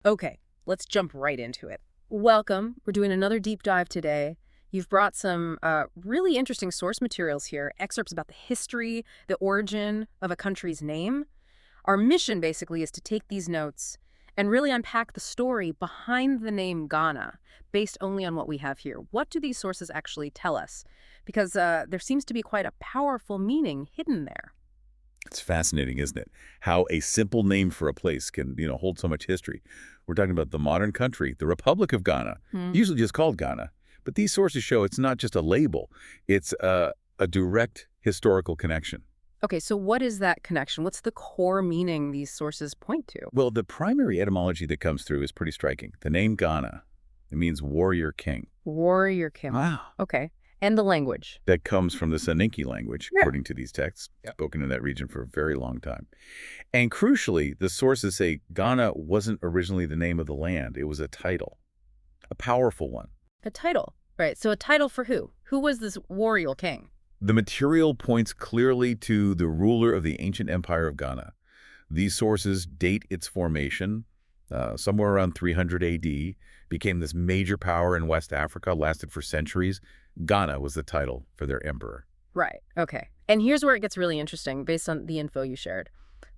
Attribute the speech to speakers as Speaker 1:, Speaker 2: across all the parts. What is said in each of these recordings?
Speaker 1: Okay, let's jump right into it. Welcome. We're doing another deep dive today. You've brought some really interesting source materials here, excerpts about the history, the origin of a country's name. Our mission basically is to take these notes and really unpack the story behind the name Ghana, based only on what we have here. What do these sources actually tell us? Because there seems to be quite a powerful meaning hidden there.
Speaker 2: It's fascinating, isn't it? How a simple name for a place can, hold so much history. We're talking about the modern country, the Republic of Ghana,
Speaker 1: Hmm.
Speaker 2: usually just called Ghana. But these sources show it's not just a label, it's a direct historical connection.
Speaker 1: Okay, so what is that connection? What's the core meaning these sources point to?
Speaker 2: Well, the primary etymology that comes through is pretty striking. The name Ghana, it means warrior king.
Speaker 1: Warrior Kim.
Speaker 2: Wow.
Speaker 1: Okay. And the language.
Speaker 2: That comes from the Soninke language,
Speaker 1: Yeah.
Speaker 2: according to these texts, spoken in that region for a very long time. And crucially, the sources say Ghana wasn't originally the name of the land. It was a title, a powerful one.
Speaker 1: A title. Right. So a title for who? Who was this warrior king?
Speaker 2: The material points clearly to the ruler of the ancient empire of Ghana. These sources date its formation somewhere around 300 AD, became this major power in West Africa, lasted for centuries. Ghana was the title for their emperor.
Speaker 1: Right. Okay. And here's where it gets really interesting based on the info you shared.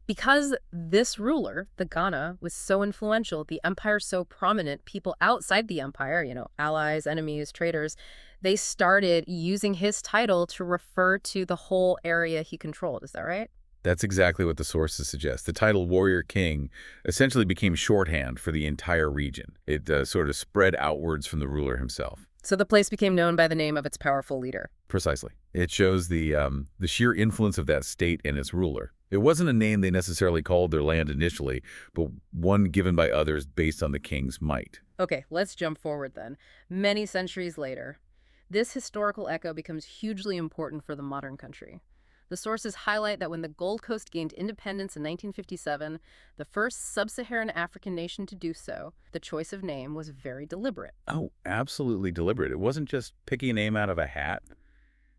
Speaker 1: Because this ruler, the Ghana, was so influential, the empire so prominent, people outside the empire, allies, enemies, traitors, they started using his title to refer to the whole area he controlled. Is that right?
Speaker 2: That's exactly what the sources suggest. The title warrior king essentially became shorthand for the entire region. It sort of spread outwards from the ruler himself.
Speaker 1: So the place became known by the name of its powerful leader.
Speaker 2: Precisely. It shows the sheer influence of that state and its ruler. It wasn't a name they necessarily called their land initially, but one given by others based on the king's might.
Speaker 1: Okay, let's jump forward then. Many centuries later, this historical echo becomes hugely important for the modern country. The sources highlight that when the Gold Coast gained independence in 1957, the first sub-Saharan African nation to do so, the choice of name was very deliberate.
Speaker 2: Oh, absolutely deliberate. It wasn't just picking a name out of a hat.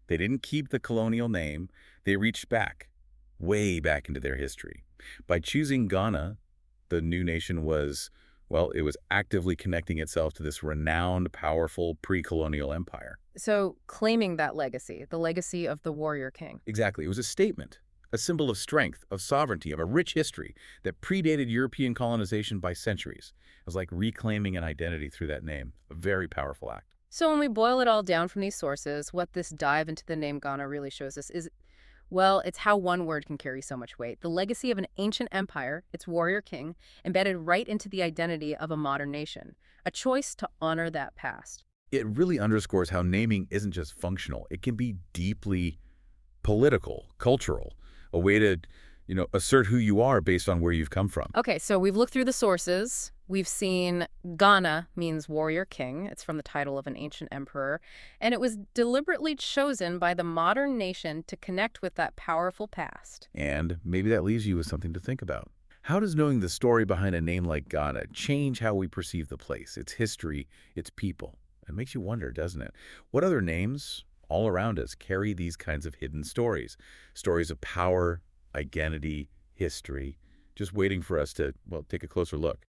Speaker 2: They didn't keep the colonial name. They reached back, way back into their history. By choosing Ghana, the new nation was, well, it was actively connecting itself to this renowned, powerful pre-colonial empire.
Speaker 1: So, claiming that legacy, the legacy of the warrior king.
Speaker 2: Exactly. It was a statement, a symbol of strength, of sovereignty, of a rich history that predated European colonization by centuries. It was like reclaiming an identity through that name. A very powerful act.
Speaker 1: So, when we boil it all down from these sources, what this dive into the name Ghana really shows us is, well, it's how one word can carry so much weight. The legacy of an ancient empire, its warrior king, embedded right into the identity of a modern nation. A choice to honor that past.
Speaker 2: It really underscores how naming isn't just functional. It can be deeply political, cultural, a way to, assert who you are based on where you've come from.
Speaker 1: Okay, so we've looked through the sources. We've seen Ghana means warrior king. It's from the title of an ancient emperor. And it was deliberately chosen by the modern nation to connect with that powerful past.
Speaker 2: And maybe that leaves you with something to think about. How does knowing the story behind a name like Ghana change how we perceive the place, its history, its people? It makes you wonder, doesn't it? What other names all around us carry these kinds of hidden stories? Stories of power, identity, history, just waiting for us to, well, take a closer look.